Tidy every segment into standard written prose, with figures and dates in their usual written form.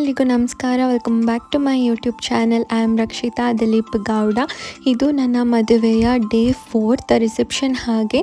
ಎಲ್ಲರಿಗೂ ನಮಸ್ಕಾರ. Welcome back to my YouTube channel. I am Rakshitha Dileep Gowda. ಇದು ನನ್ನ ಮದುವೆಯ ಡೇ 4 ರಿಸೆಪ್ಷನ್ ಹಾಗೆ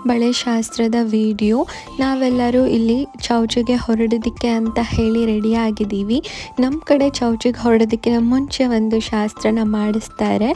ಬಳೆ ಶಾಸ್ತ್ರದ ವಿಡಿಯೋ. ನಾವೆಲ್ಲರೂ ಇಲ್ಲಿ ಚೌಚಿಗೆ ಹೊರಡೋದಕ್ಕೆ ಅಂತ ಹೇಳಿ ರೆಡಿ ಆಗಿದ್ದೀವಿ. ನಮ್ಮ ಕಡೆ ಚೌಚಿಗೆ ಹೊರಡೋದಕ್ಕಿಂತ ಮುಂಚೆ ಒಂದು ಶಾಸ್ತ್ರನ ಮಾಡಿಸ್ತಾರೆ.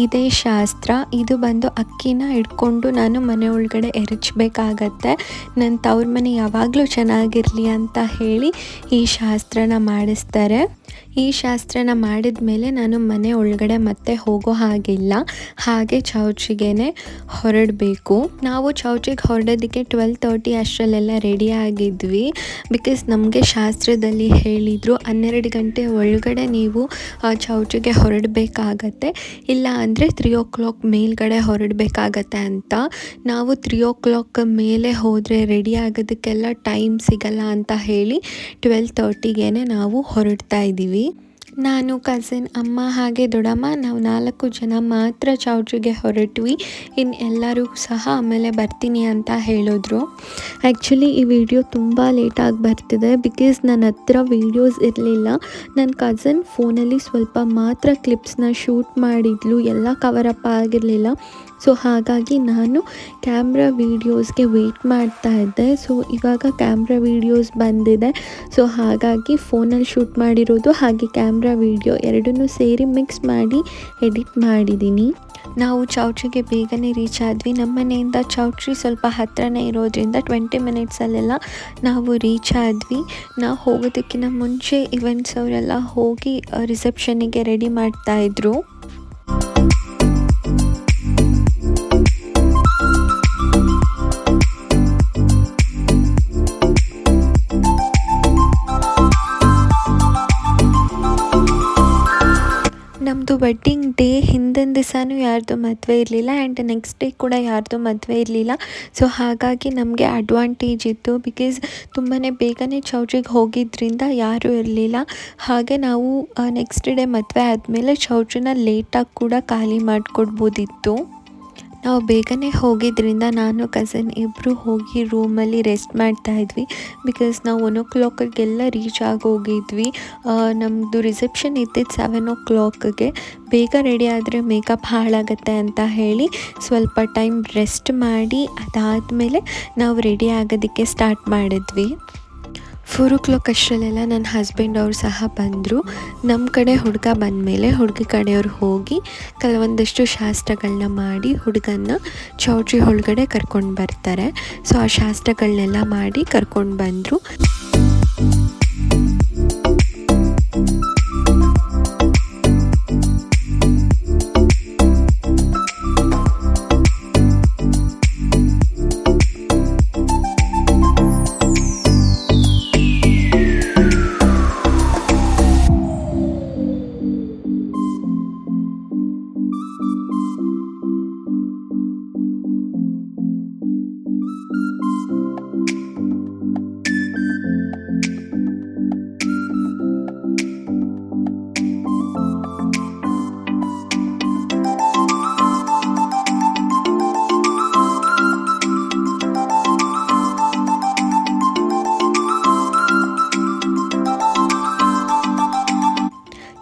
ಇದೇ ಶಾಸ್ತ್ರ. ಇದು ಬಂದು ಅಕ್ಕಿನ ಇಟ್ಕೊಂಡು ನಾನು ಮನೆ ಒಳಗಡೆ ಎರಚಬೇಕಾಗತ್ತೆ. ನನ್ನ ತವ್ರ ಮನೆ ಯಾವಾಗಲೂ ಚೆನ್ನಾಗಿರಲಿ ಅಂತ ಹೇಳಿ ಈ ಶಾಸ್ತ್ರನ ಮಾಡಿಸ್ತಾರೆ. ಈ ಶಾಸ್ತ್ರನ ಮಾಡಿದ ಮೇಲೆ ನಾನು ಮನೆ ಒಳಗಡೆ ಮತ್ತೆ ಹೋಗೋ ಹಾಗಿಲ್ಲ, ಹಾಗೆ ಚೌಚಿಗೆ ಹೊರಡಬೇಕು. ನಾವು ಚೌಚಿಗೆ ಹೊರಡೋದಕ್ಕೆ 12:30 ಅಷ್ಟರಲ್ಲೆಲ್ಲ ರೆಡಿ ಆಗಿದ್ವಿ. ಬಿಕಾಸ್ ನಮಗೆ ಶಾಸ್ತ್ರದಲ್ಲಿ ಹೇಳಿದರು 12 ಗಂಟೆ ಒಳಗಡೆ ನೀವು ಚೌಚಿಗೆ ಹೊರಡಬೇಕಾಗತ್ತೆ, ಇಲ್ಲ ಅಂದರೆ 3 o'clock ಮೇಲ್ಗಡೆ ಹೊರಡಬೇಕಾಗತ್ತೆ ಅಂತ. ನಾವು 3 o'clock ಮೇಲೆ ಹೋದರೆ ರೆಡಿ ಆಗೋದಕ್ಕೆಲ್ಲ ಟೈಮ್ ಸಿಗಲ್ಲ ಅಂತ ಹೇಳಿ 12:30ಗೆ ನಾವು ಹೊರಡ್ತಾ ಇದ್ದೀವಿ. ನಾನು, ಕಸಿನ್, ಅಮ್ಮ ಹಾಗೆ ದೊಡ್ಡಮ್ಮ, ನಾವು 4 ಜನ ಮಾತ್ರ ಚೌಚಿಗೆ ಹೊರಟ್ವಿ. ಇನ್ನು ಎಲ್ಲರೂ ಸಹ ಆಮೇಲೆ ಬರ್ತೀನಿ ಅಂತ ಹೇಳಿದ್ರು. ಆ್ಯಕ್ಚುಲಿ ಈ ವಿಡಿಯೋ ತುಂಬ ಲೇಟಾಗಿ ಬರ್ತಿದೆ ಬಿಕಾಸ್ ನನ್ನ ಹತ್ರ ವೀಡಿಯೋಸ್ ಇರಲಿಲ್ಲ. ನನ್ನ ಕಸಿನ್ ಫೋನಲ್ಲಿ ಸ್ವಲ್ಪ ಮಾತ್ರ ಕ್ಲಿಪ್ಸ್ನ ಶೂಟ್ ಮಾಡಿದ್ಲು, ಎಲ್ಲ ಕವರಪ್ ಆಗಿರಲಿಲ್ಲ. ಸೊ ಹಾಗಾಗಿ ನಾನು ಕ್ಯಾಮ್ರಾ ವೀಡಿಯೋಸ್ಗೆ ವೆಯ್ಟ್ ಮಾಡ್ತಾ ಇದ್ದೆ. ಸೊ ಇವಾಗ ಕ್ಯಾಮ್ರಾ ವೀಡಿಯೋಸ್ ಬಂದಿದೆ. ಸೊ ಹಾಗಾಗಿ ಫೋನಲ್ಲಿ ಶೂಟ್ ಮಾಡಿರೋದು ಹಾಗೆ ಕ್ಯಾಮ್ರಾ ವೀಡಿಯೋ ಎರಡನ್ನೂ ಸೇರಿ ಮಿಕ್ಸ್ ಮಾಡಿ ಎಡಿಟ್ ಮಾಡಿದ್ದೀನಿ. ನಾವು ಚೌಚಿಗೆ ಬೇಗನೆ ರೀಚ್ ಆದ್ವಿ. ನಮ್ಮ ಮನೆಯಿಂದ ಚೌಚಿ ಸ್ವಲ್ಪ ಹತ್ತಿರನೇ ಇರೋದ್ರಿಂದ 20 ಮಿನಿಟ್ಸಲ್ಲೆಲ್ಲ ನಾವು ರೀಚ್ ಆದ್ವಿ. ನಾವು ಹೋಗೋದಕ್ಕಿಂತ ಮುಂಚೆ ಇವೆಂಟ್ಸ್ ಅವರೆಲ್ಲ ಹೋಗಿ ರಿಸೆಪ್ಷನಿಗೆ ರೆಡಿ ಮಾಡ್ತಾಯಿದ್ರು. ನಮ್ಮದು ವೆಡ್ಡಿಂಗ್ ಡೇ ಹಿಂದಿನ ದಿವಸನೂ ಯಾರ್ದು ಮದುವೆ ಇರಲಿಲ್ಲ ಆ್ಯಂಡ್ ನೆಕ್ಸ್ಟ್ ಡೇ ಕೂಡ ಯಾರ್ದು ಮದುವೆ ಇರಲಿಲ್ಲ. ಸೊ ಹಾಗಾಗಿ ನಮಗೆ ಅಡ್ವಾಂಟೇಜ್ ಇತ್ತು. ಬಿಕಾಸ್ ತುಂಬಾ ಬೇಗನೆ ಚೌಚಿಗೆ ಹೋಗಿದ್ದರಿಂದ ಯಾರೂ ಇರಲಿಲ್ಲ. ಹಾಗೆ ನಾವು ನೆಕ್ಸ್ಟ್ ಡೇ ಮದುವೆ ಆದಮೇಲೆ ಚೌಚಿನ ಲೇಟಾಗಿ ಕೂಡ ಖಾಲಿ ಮಾಡಿಕೊಡ್ಬೋದಿತ್ತು. ನಾವು ಬೇಗನೆ ಹೋಗಿದ್ದರಿಂದ ನಾನು ಕಸಿನ್ ಇಬ್ಬರು ಹೋಗಿ ರೂಮಲ್ಲಿ ರೆಸ್ಟ್ ಮಾಡ್ತಾಯಿದ್ವಿ. ಬಿಕಾಸ್ ನಾವು 1 o'clockಗೆಲ್ಲ ರೀಚ್ ಆಗೋಗಿದ್ವಿ. ನಮ್ಮದು ರಿಸೆಪ್ಷನ್ ಇದ್ದಿದ್ದು 7 o'clockಗೆ. ಬೇಗ ರೆಡಿ ಆದರೆ ಮೇಕಪ್ ಹಾಳಾಗತ್ತೆ ಅಂತ ಹೇಳಿ ಸ್ವಲ್ಪ ಟೈಮ್ ರೆಸ್ಟ್ ಮಾಡಿ ಅದಾದಮೇಲೆ ನಾವು ರೆಡಿ ಆಗೋದಕ್ಕೆ ಸ್ಟಾರ್ಟ್ ಮಾಡಿದ್ವಿ. 4 o'clock ಅಷ್ಟರಲ್ಲೆಲ್ಲ ನನ್ನ ಹಸ್ಬೆಂಡ್ ಅವರು ಸಹ ಬಂದರು. ನಮ್ಮ ಕಡೆ ಹುಡುಗ ಬಂದಮೇಲೆ ಹುಡುಗಿ ಕಡೆಯವ್ರು ಹೋಗಿ ಕೆಲವೊಂದಷ್ಟು ಶಾಸ್ತ್ರಗಳನ್ನ ಮಾಡಿ ಹುಡುಗನ್ನ ಚೌಚಿ ಒಳಗಡೆ ಕರ್ಕೊಂಡು ಬರ್ತಾರೆ. ಸೊ ಆ ಶಾಸ್ತ್ರಗಳನ್ನೆಲ್ಲ ಮಾಡಿ ಕರ್ಕೊಂಡು ಬಂದರು.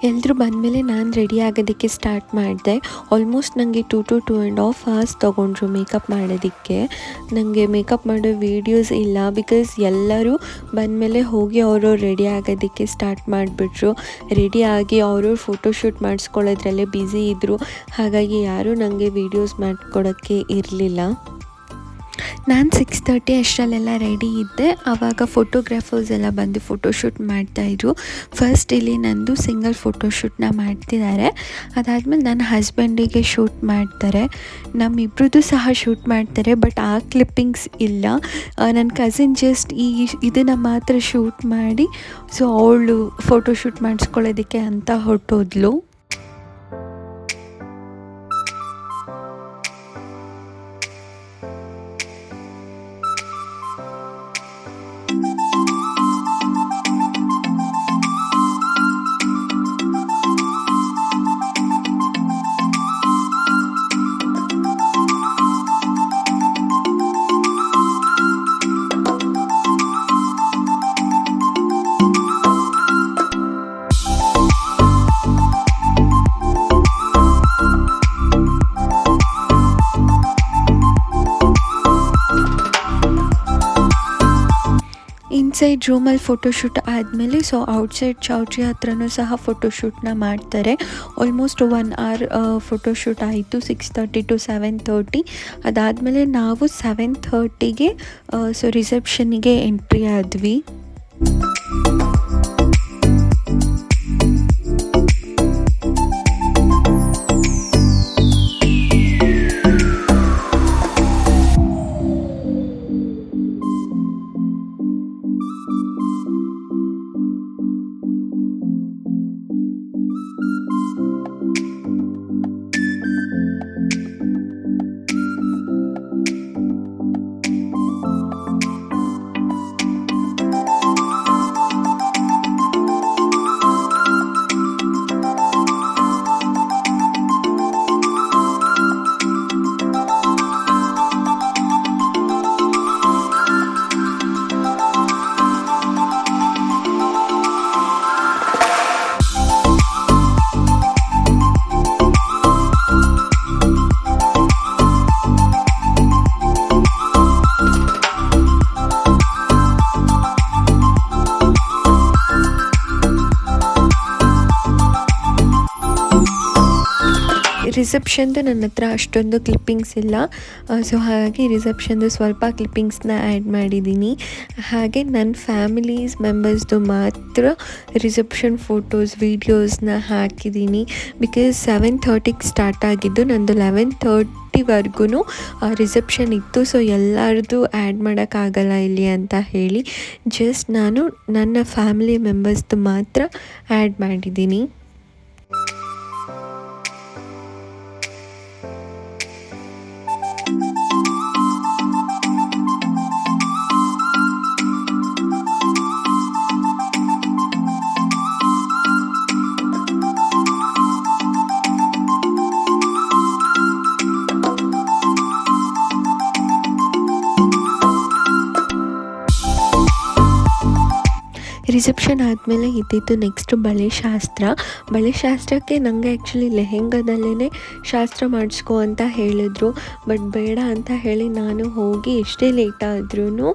ಎಲ್ಲರೂ ಬಂದಮೇಲೆ ನಾನು ರೆಡಿ ಆಗೋದಕ್ಕೆ ಸ್ಟಾರ್ಟ್ ಮಾಡಿದೆ. ಆಲ್ಮೋಸ್ಟ್ ನನಗೆ 2 to 2.5 hours ತೊಗೊಂಡ್ರು ಮೇಕಪ್ ಮಾಡೋದಕ್ಕೆ. ನನಗೆ ಮೇಕಪ್ ಮಾಡೋ ವೀಡಿಯೋಸ್ ಇಲ್ಲ ಬಿಕಾಸ್ ಎಲ್ಲರೂ ಬಂದಮೇಲೆ ಹೋಗಿ ಅವರು ರೆಡಿ ಆಗೋದಕ್ಕೆ ಸ್ಟಾರ್ಟ್ ಮಾಡಿಬಿಟ್ರು. ರೆಡಿಯಾಗಿ ಅವರು ಫೋಟೋಶೂಟ್ ಮಾಡಿಸ್ಕೊಳ್ಳೋದ್ರಲ್ಲೇ ಬ್ಯುಸಿ ಇದ್ದರು. ಹಾಗಾಗಿ ಯಾರೂ ನನಗೆ ವೀಡಿಯೋಸ್ ಮಾಡಿಕೊಡೋಕ್ಕೆ ಇರಲಿಲ್ಲ. ನಾನು 6:30 ಅಷ್ಟರಲ್ಲೆಲ್ಲ ರೆಡಿ ಇದ್ದೆ. ಆವಾಗ ಫೋಟೋಗ್ರಾಫರ್ಸ್ ಎಲ್ಲ ಬಂದು ಫೋಟೋಶೂಟ್ ಮಾಡ್ತಾಯಿದ್ರು. ಫಸ್ಟ್ ಇಲ್ಲಿ ನಂದು ಸಿಂಗಲ್ ಫೋಟೋಶೂಟ್ನ ಮಾಡ್ತಿದ್ದಾರೆ. ಅದಾದಮೇಲೆ ನನ್ನ ಹಸ್ಬೆಂಡಿಗೆ ಶೂಟ್ ಮಾಡ್ತಾರೆ. ನಮ್ಮಿಬ್ರದ್ದು ಸಹ ಶೂಟ್ ಮಾಡ್ತಾರೆ, ಬಟ್ ಆ ಕ್ಲಿಪ್ಪಿಂಗ್ಸ್ ಇಲ್ಲ. ನನ್ನ ಕಸಿನ್ ಜಸ್ಟ್ ಇದನ್ನು ಮಾತ್ರ ಶೂಟ್ ಮಾಡಿ ಸೊ ಅವಳು ಫೋಟೋಶೂಟ್ ಮಾಡಿಸ್ಕೊಳ್ಳೋದಕ್ಕೆ ಅಂತ ಹೊರಟೋದ್ಲು. ಇನ್ಸೈಡ್ ರೂಮಲ್ಲಿ ಫೋಟೋಶೂಟ್ ಆದಮೇಲೆ ಸೊ ಔಟ್ಸೈಡ್ ಚೌಟ್ರಿ ಹತ್ರನೂ ಸಹ ಫೋಟೋಶೂಟ್ನ ಮಾಡ್ತಾರೆ. ಆಲ್ಮೋಸ್ಟ್ 1 hour ಫೋಟೋಶೂಟ್ ಆಯಿತು, 6:30 to 7:30. ಅದಾದಮೇಲೆ ನಾವು 7:30ಗೆ ಸೊ ರಿಸೆಪ್ಷನ್ನಿಗೆ ಎಂಟ್ರಿ ಆದ್ವಿ. ರಿಸೆಪ್ಷನ್ದು ನನ್ನ ಹತ್ರ ಅಷ್ಟೊಂದು ಕ್ಲಿಪ್ಪಿಂಗ್ಸ್ ಇಲ್ಲ, ಸೊ ಹಾಗಾಗಿ ರಿಸೆಪ್ಷನ್ದು ಸ್ವಲ್ಪ ಕ್ಲಿಪ್ಪಿಂಗ್ಸ್ನ ಆ್ಯಡ್ ಮಾಡಿದ್ದೀನಿ. ಹಾಗೆ ನನ್ನ ಫ್ಯಾಮಿಲೀಸ್ ಮೆಂಬರ್ಸ್ದು ಮಾತ್ರ ರಿಸೆಪ್ಷನ್ ಫೋಟೋಸ್ ವೀಡಿಯೋಸ್ನ ಹಾಕಿದ್ದೀನಿ. ಬಿಕಾಸ್ 7:30ಗೆ ಸ್ಟಾರ್ಟ್ ಆಗಿದ್ದು, ನಂದು 11:30ವರೆಗೂ ರಿಸೆಪ್ಷನ್ ಇತ್ತು. ಸೊ ಎಲ್ಲರದ್ದು ಆ್ಯಡ್ ಮಾಡೋಕ್ಕಾಗಲ್ಲ ಇಲ್ಲಿ ಅಂತ ಹೇಳಿ ಜಸ್ಟ್ ನಾನು ನನ್ನ ಫ್ಯಾಮಿಲಿ ಮೆಂಬರ್ಸ್ದು ಮಾತ್ರ ಆ್ಯಡ್ ಮಾಡಿದ್ದೀನಿ. ರಿಸೆಪ್ಷನ್ ಆದಮೇಲೆ ಇದ್ದಿದ್ದು ನೆಕ್ಸ್ಟ್ ಬಳೆ ಶಾಸ್ತ್ರಕ್ಕೆ ನನಗೆ ಆ್ಯಕ್ಚುಲಿ ಲೆಹೆಂಗಾದಲ್ಲೇ ಶಾಸ್ತ್ರ ಮಾಡಿಸ್ಕೊ ಅಂತ ಹೇಳಿದ್ರು. ಬಟ್ ಬೇಡ ಅಂತ ಹೇಳಿ ನಾನು ಹೋಗಿ ಎಷ್ಟೇ ಲೇಟ್ ಆದ್ರೂ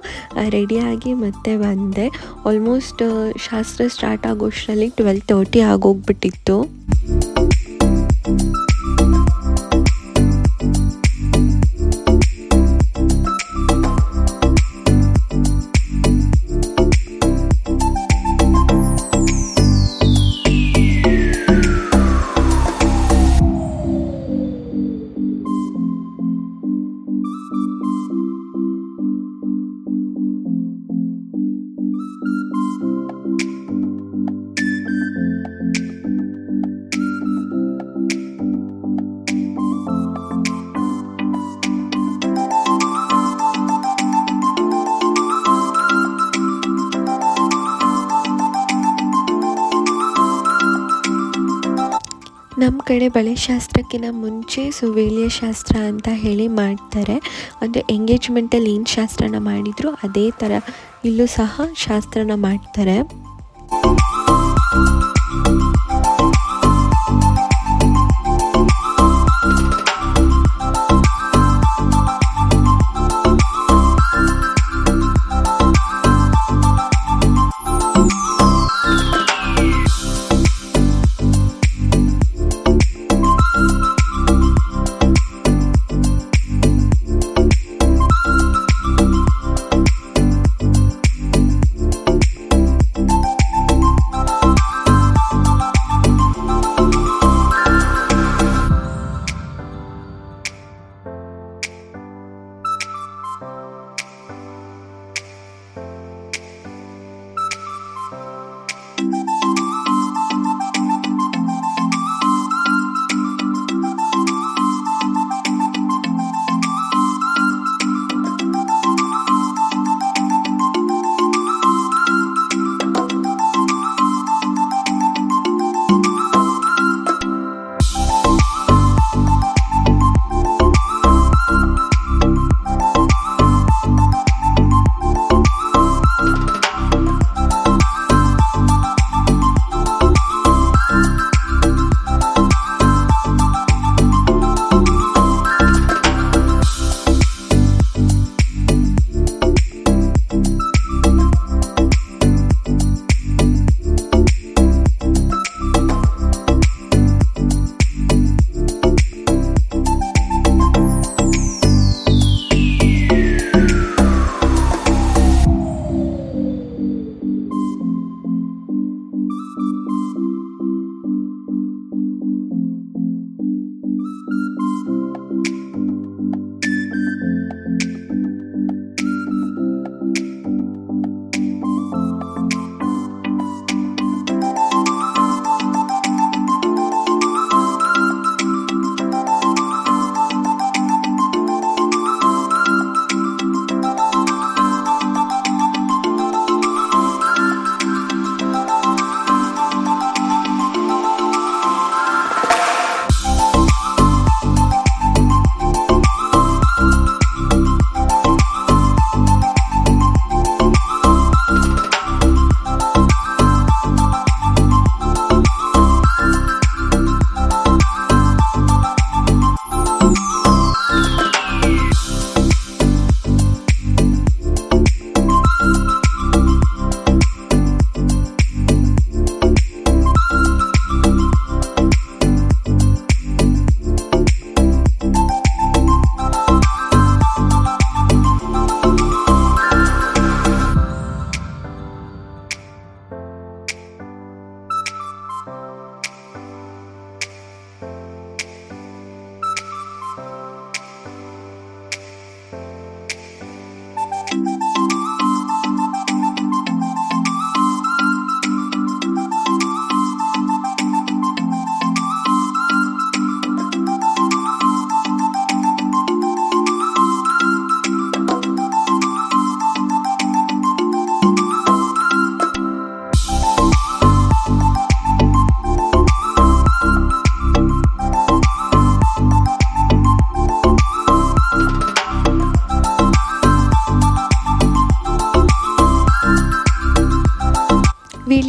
ರೆಡಿಯಾಗಿ ಮತ್ತೆ ಬಂದೆ. ಆಲ್ಮೋಸ್ಟ್ ಶಾಸ್ತ್ರ ಸ್ಟಾರ್ಟ್ ಆಗೋಷ್ಟರಲ್ಲಿ 12:30 ಆಗೋಗ್ಬಿಟ್ಟಿತ್ತು. ನಮ್ಮ ಕಡೆ ಬಳೆ ಶಾಸ್ತ್ರಕ್ಕಿಂತ ಮುಂಚೆ ಸುವೇಲಿಯ ಶಾಸ್ತ್ರ ಅಂತ ಹೇಳಿ ಮಾಡ್ತಾರೆ. ಅಂದರೆ ಎಂಗೇಜ್ಮೆಂಟಲ್ಲಿ ಏನು ಶಾಸ್ತ್ರನ ಮಾಡಿದ್ರು ಅದೇ ಥರ ಇಲ್ಲೂ ಸಹ ಶಾಸ್ತ್ರನ ಮಾಡ್ತಾರೆ.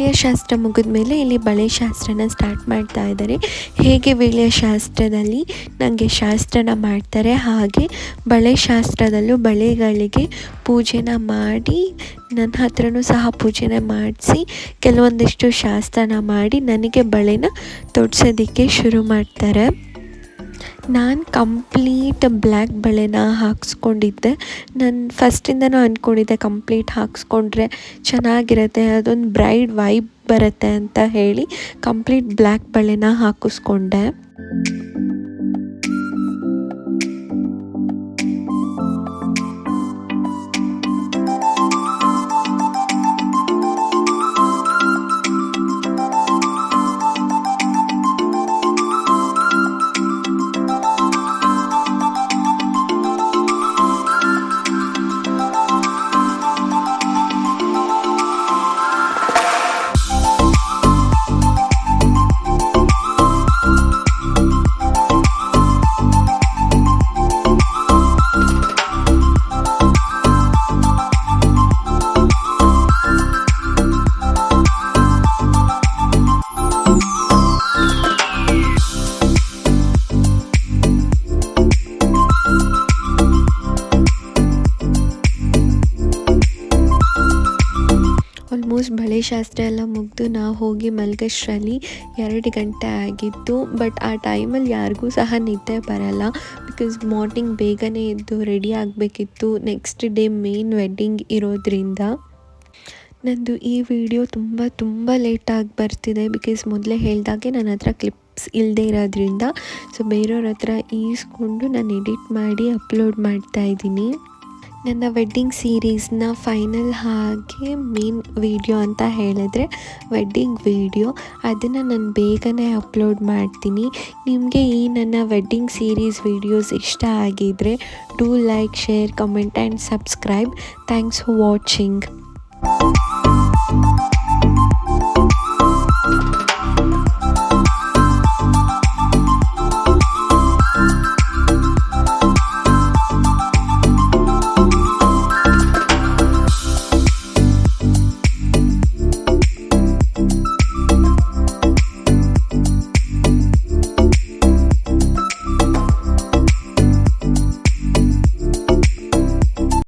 ವೀಳ್ಯ ಶಾಸ್ತ್ರ ಮುಗಿದ ಮೇಲೆ ಇಲ್ಲಿ ಬಳೆ ಶಾಸ್ತ್ರನ ಸ್ಟಾರ್ಟ್ ಮಾಡ್ತಾ ಇದ್ದಾರೆ. ಹೇಗೆ ವೀಳ್ಯ ಶಾಸ್ತ್ರದಲ್ಲಿ ನನಗೆ ಶಾಸ್ತ್ರನ ಮಾಡ್ತಾರೆ ಹಾಗೆ ಬಳೆ ಶಾಸ್ತ್ರದಲ್ಲೂ ಬಳೆಗಳಿಗೆ ಪೂಜೆನ ಮಾಡಿ ನನ್ನ ಹತ್ರನೂ ಸಹ ಪೂಜೆನ ಮಾಡಿಸಿ ಕೆಲವೊಂದಿಷ್ಟು ಶಾಸ್ತ್ರನ ಮಾಡಿ ನನಗೆ ಬಳೆನ ತೊಡ್ಸೋದಕ್ಕೆ ಶುರು ಮಾಡ್ತಾರೆ. ನಾನು ಕಂಪ್ಲೀಟ್ ಬ್ಲ್ಯಾಕ್ ಬಳೆನ ಹಾಕ್ಸ್ಕೊಂಡಿದ್ದೆ. ನಾನು ಫಸ್ಟಿಂದನೂ ಅಂದ್ಕೊಂಡಿದ್ದೆ ಕಂಪ್ಲೀಟ್ ಹಾಕ್ಸ್ಕೊಂಡ್ರೆ ಚೆನ್ನಾಗಿರುತ್ತೆ, ಅದೊಂದು ಬ್ರೈಡ್ ವೈಬ್ ಬರುತ್ತೆ ಅಂತ ಹೇಳಿ ಕಂಪ್ಲೀಟ್ ಬ್ಲ್ಯಾಕ್ ಬಳೆನ ಹಾಕಿಸ್ಕೊಂಡೆ. ಆಲ್ಮೋಸ್ಟ್ ಬಳೆ ಶಾಸ್ತ್ರ ಎಲ್ಲ ಮುಗಿದು ನಾವು ಹೋಗಿ ಮಲ್ಗೋಷ್ಟರಲ್ಲಿ 2 ಗಂಟೆ ಆಗಿತ್ತು. ಬಟ್ ಆ ಟೈಮಲ್ಲಿ ಯಾರಿಗೂ ಸಹ ನಿದ್ದೆ ಬರಲ್ಲ, ಬಿಕಾಸ್ ಮಾರ್ನಿಂಗ್ ಬೇಗನೆ ಎದ್ದು ರೆಡಿ ಆಗಬೇಕಿತ್ತು ನೆಕ್ಸ್ಟ್ ಡೇ ಮೇನ್ ವೆಡ್ಡಿಂಗ್ ಇರೋದ್ರಿಂದ. ನಂದು ಈ ವಿಡಿಯೋ ತುಂಬ ಲೇಟಾಗಿ ಬರ್ತಿದೆ, ಬಿಕಾಸ್ ಮೊದಲೇ ಹೇಳಿದಾಗೆ ನನ್ನ ಹತ್ರ ಕ್ಲಿಪ್ಸ್ ಇಲ್ಲದೆ ಇರೋದ್ರಿಂದ ಸೊ ಬೇರೆಯವ್ರ ಹತ್ರ ಈಸ್ಕೊಂಡು ನಾನು ಎಡಿಟ್ ಮಾಡಿ ಅಪ್ಲೋಡ್ ಮಾಡ್ತಾಯಿದ್ದೀನಿ. ನನ್ನ ವೆಡ್ಡಿಂಗ್ ಸೀರೀಸ್ನ ಫೈನಲ್ ಹಾಗೆ ಮೇನ್ ವಿಡಿಯೋ ಅಂತ ಹೇಳಿದ್ರೆ ವೆಡ್ಡಿಂಗ್ ವಿಡಿಯೋ, ಅದನ್ನು ನಾನು ಬೇಗನೆ ಅಪ್ಲೋಡ್ ಮಾಡ್ತೀನಿ. ನಿಮಗೆ ಈ ನನ್ನ ವೆಡ್ಡಿಂಗ್ ಸೀರೀಸ್ ವಿಡಿಯೋಸ್ ಇಷ್ಟ ಆಗಿದ್ದರೆ do like, share, comment and subscribe. Thanks for watching.